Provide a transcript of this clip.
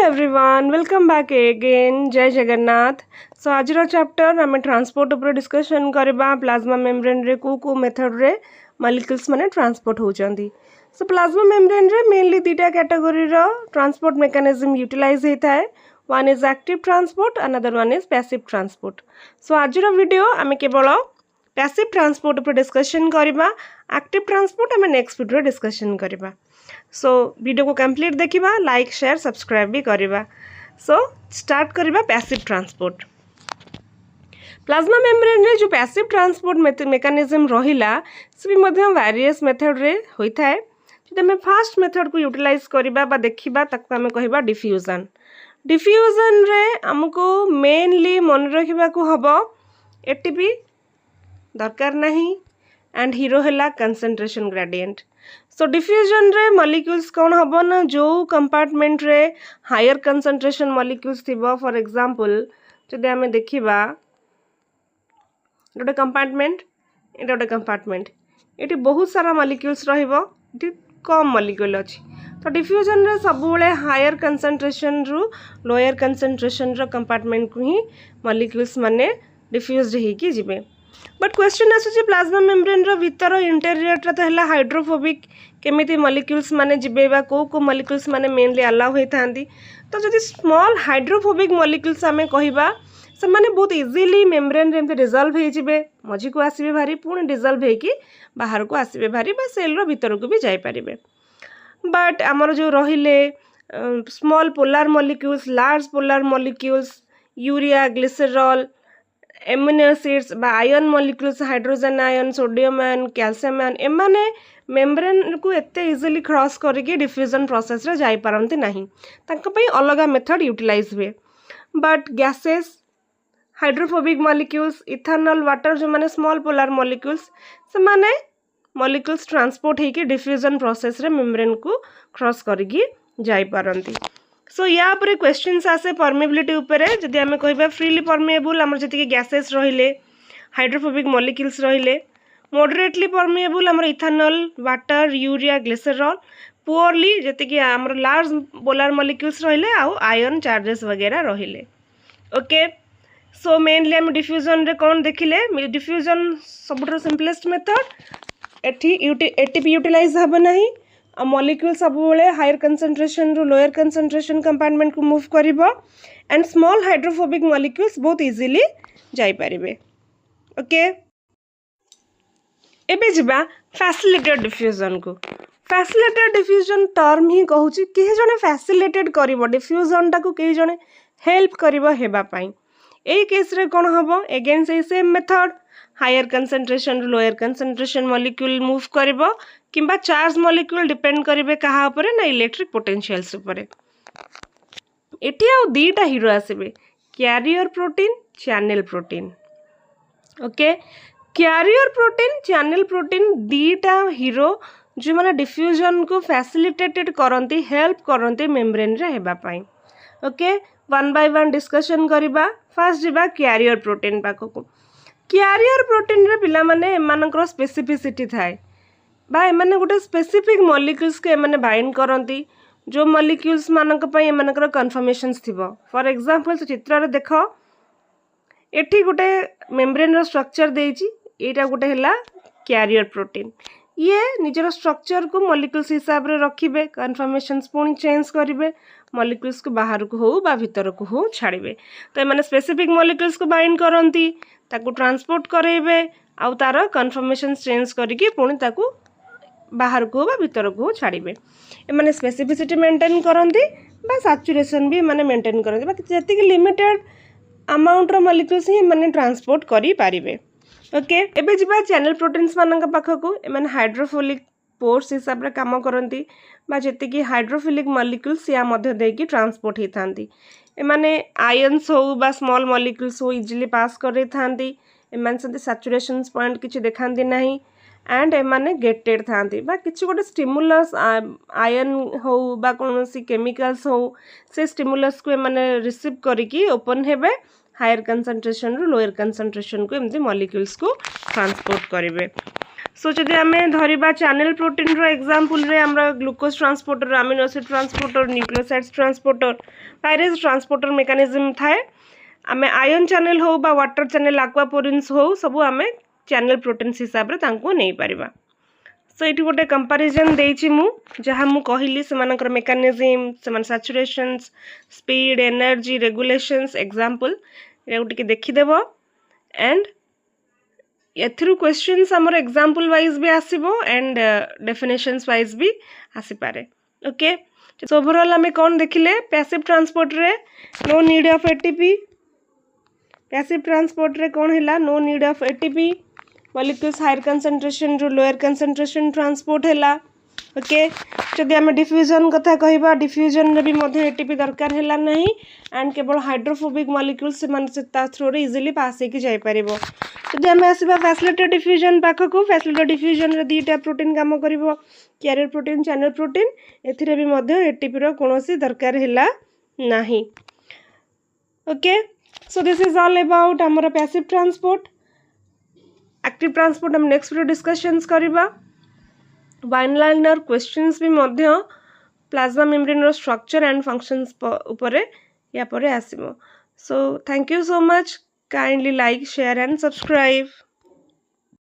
Everyone welcome back again जय जगन्नाथ। सो आज chapter आम ट्रांसपोर्ट उपर डिस्कशन करबा प्लाज्मा मेम्ब्रेन रे को मेथड रे मॉलिक्यूल्स माने ट्रांसपोर्ट होचंदी। सो प्लाज्मा मेम्ब्रेन रे मेनली दीटा कैटेगरी रो ट्रांसपोर्ट मेकानिज्म यूटिलाइज होता है। One is active transport another one is passive transport. So आज वीडियो आम केवल पैसिव ट्रांसपोर्ट उपर डिस्कशन करबा, एक्टिव ट्रांसपोर्ट आम नेक्स्ट वीडियो डिस्कशन करबा। सो वीडियो को कंप्लीट देखिबा, लाइक शेयर सब्सक्राइब भी करबा। सो स्टार्ट करबा पैसिव ट्रांसपोर्ट। प्लाज्मा मेम्ब्रेन रे जो पैसिव ट्रांसपोर्ट मेकानिज्म रहिला से भी मध्य वेरियस मेथड रे होइथा है। जदि हम फर्स्ट मेथड को यूटिलाइज करबा बा देखिबा ताको हम कहबा डिफ्यूजन। डिफ्यूजन रे हमको मेनली मन रखिबा को हबो एटीपी दरकार नहीं एंड हीरो हैला कंसंट्रेशन ग्रेडिएंट। सो डिफ्यूजन रे मॉलिक्यूल्स कौन हबो ना जो कंपार्टमेंट रे हायर कंसंट्रेशन मॉलिक्यूल्स थिबो। फॉर एग्जांपल जदि हमें देखिबा गोटे कंपार्टमेंट एटा गोटे कंपार्टमेंट एटी बहुत सारा मॉलिक्यूल्स रहिबो, एटी कम मॉलिक्यूल अछि। तो डिफ्यूजन रे सब बेले हायर कंसंट्रेशन रु लोअर कंसंट्रेशन रो कंपार्टमेंट को ही मॉलिक्यूल्स माने डिफ्यूज्ड हेकी जिवे। बट क्वेश्चन आसुची प्लाज्मा मेम्ब्रेन रो भीतर इंटेरियर तो है हाइड्रोफोबिक केमिति मॉलिक्यूल्स माने जिबे बा को मॉलिक्यूल्स माने मेनली अलाउ होई थांदी। तो जदि स्मॉल हाइड्रोफोबिक मॉलिक्यूल्स आमे कहिबा से माने बहुत इजीली मेम्ब्रेन रे डिसॉल्व हो जिवे, मझी को आसीबे भारी पुणी डिसॉल्व हेकी बाहर को आसीबे भारी बा सेल रो भीतर को भी जाई परिबे। बट आमर जो रहिले small polar molecules, large polar molecules, urea, glycerol, amino acids बा ion molecules, hydrogen ion, sodium ion, calcium ion एमाने मेम्ब्रेन को एते इजीली क्रॉस करके डिफ्यूजन प्रोसेस रे जाई पारंती नाही, तांका पई अलगा मेथड यूटिलाइज हुए। But gases, hydrophobic molecules, ethanol, water जो माने स्मॉल पोलर मॉलिक्यूल्स से माने मॉलिक्यूल्स ट्रांसपोर्ट हेकी डिफ्यूजन प्रोसेस रे मेम्ब्रेन को क्रॉस करके जाई पारंती। सो या पर क्वेश्चंस आसे परमेबिलिटी उपरे। जदि आमे कहबा फ्रीली परमेएबल हमर जति गैसेस रहिले, हाइड्रोफोबिक मॉलिक्यूल्स रहिले, मॉडरेटली परमेएबल हमर ethanol, water, urea, glycerol, poorly जति कि हमर लार्ज पोलर मॉलिक्यूल्स रहिले आ आयन चार्जेस वगैरह रहिले। ओके, सो मेनली हम डिफ्यूजन रे कोन देखिले, डिफ्यूजन सबुठो सिंपलेस्ट मेथड। एटीपी यूटिलाइज हबो नाही, आ मॉलिक्यूल सब बेले हायर कंसंट्रेशन रु लोअर कंसंट्रेशन कंपार्टमेंट को मूव करिवो एंड स्मॉल हाइड्रोफोबिक मॉलिक्यूल्स बहुत इजीली जाई परिबे। ओके, एबे जिबा फैसिलिटेड डिफ्यूजन को। फैसिलिटेड डिफ्यूजन टर्म ही कहूची के जने फैसिलिटेड करिवो डिफ्यूजन टा को के जने हेल्प करिवो हेबा पई। एई केस रे कोन हबो, अगेन से सेम मेथड, हायर कंसंट्रेशन रु लोअर कंसंट्रेशन मॉलिक्यूल मूव करिवो किंबा चार्ज मॉलिक्यूल डिपेंड करिवे कहा उपरे ना इलेक्ट्रिक पोटेंशियल्स उपरे। एठी आ दीटा हीरो आसीबे, carrier protein, channel protein. Okay, carrier protein, channel protein दीटा हीरो जो माने डिफ्यूजन को फैसिलिटेटेड करंती, हेल्प करंती मेम्ब्रेन रे हेबा पई। Okay, one by one discussion करिबा। फर्स्ट जिबा कैरियर प्रोटीन पाखको। कैरियर प्रोटीन रे पिला माने एमानकर स्पेसिफिसिटी थाए बा एमाने गोटे स्पेसिफिक मॉलिक्यूल्स के एमाने बाइंड करंती, जो मॉलिक्यूल्स मानक पई एमानकर कन्फर्मेशंस थिबो। फॉर एग्जांपल चित्र रे देखो, एठी गोटे मेम्ब्रेन रो स्ट्रक्चर देइची, एटा गोटे हैला कैरियर प्रोटीन। ये निजर स्ट्रक्चर को मॉलिक्यूल्स हिसाब रे रखिबे, कन्फर्मेशंस पुणी चेंज करिवे, मॉलिक्यूल्स को बाहर को हो बा भीतर को हो छाड़िबे। तो एमाने स्पेसिफिक मॉलिक्यूल्स को बाइंड करंती, ताको ट्रांसपोर्ट करेबे आउ तार कन्फर्मेशंस चेंज करके पुणी ताको बाहर को बा भीतर को छाड़िबे। एमाने स्पेसिफिसिटी मेंटेन करंती बा सैचुरेशन भी माने मेंटेन करंती, बाकी जति कि लिमिटेड अमाउंट रो मॉलिक्यूल्स ही माने ट्रांसपोर्ट करि पारिबे। ओके, एबे जिबा चैनल प्रोटीन्स मानक पाखको। एमाने हाइड्रोफिलिक पोर्स हिसाब रे काम करंती बा जति कि हाइड्रोफिलिक मॉलिक्यूल्स या मध्य देकी ट्रांसपोर्ट ही थांती। एमाने आयन्स हो बा स्मॉल मॉलिक्यूल्स हो इजीली पास करे थांती। एमाने सते सैचुरेशन पॉइंट किछि देखांती नाही एंड एमाने गेटेड थांती बा किछि गोटे स्टिमुलस आयन हो बा कोनोसी केमिकल्स हो से स्टिमुलस को एमाने रिसीव करिकि ओपन हेबे, हायर कंसंट्रेशन रु लोअर कंसंट्रेशन को एमती मॉलिक्यूल्स को ट्रांसपोर्ट करिवे। सो जदि आम धरिबा चैनल प्रोटीन रो एग्जांपल रे हमरा glucose transporter, amino acid transporter, nucleosides transporter, पायरेज ट्रांसपोर्टर मेकानिज्म थाए। आमे आयन चैनल हो बा वाटर चैनल एक्वापोरिन्स हो सब आमे चैनल प्रोटीन्स हिसाब रे तांको नै परिबा। सो ये गोटे कंपैरिजन देछि मु जहाँ मु कहली सेमानकर मेकानिज्म, सेमान saturations, speed, energy, regulations example ये टिके देखि देबो एंड एथरु क्वेश्चंस हमर एग्जांपल वाइज भी आसीबो एंड डेफिनेशंस वाइज भी आसी पारे। ओके, सो ओवरऑल हमें कौन देखिले पैसिव ट्रांसपोर्ट रे no need of ATP. Passive transport रे कौन हैला no need of ATP, molecules higher concentration रो लोअर कंसंट्रेशन ट्रांसपोर्ट हैला। ओके, जदि आम डिफ्यूजन कथा कहबा डिफ्यूजन रे भी मध्य एटीपी दरकार हैला नहीं एंड केवल हाइड्रोफोबिक मॉलिक्यूल्स से थ्रू रे इजीली पास होके जाई परिबो। जदि आम आसीबा फैसिलिटेटेड डिफ्यूजन पाखको, फैसिलिटेटेड डिफ्यूजन रे दीटा प्रोटीन काम करिवो, कैरियर प्रोटीन, चैनल प्रोटीन, एथिरे भी मध्य एटीपी रो कोनोसी दरकार हैला नहीं। Okay, so this is all about हमर पैसिव ट्रांसपोर्ट। एक्टिव ट्रांसपोर्ट हम नेक्स्ट वीडियो डिस्कशंस करिबा। वन लाइनर क्वेश्चंस भी मध्य प्लाज्मा मेम्ब्रेन रो स्ट्रक्चर एंड फंक्शंस उपरे या परे आसीबो। So thank you so much, kindly like, share and subscribe.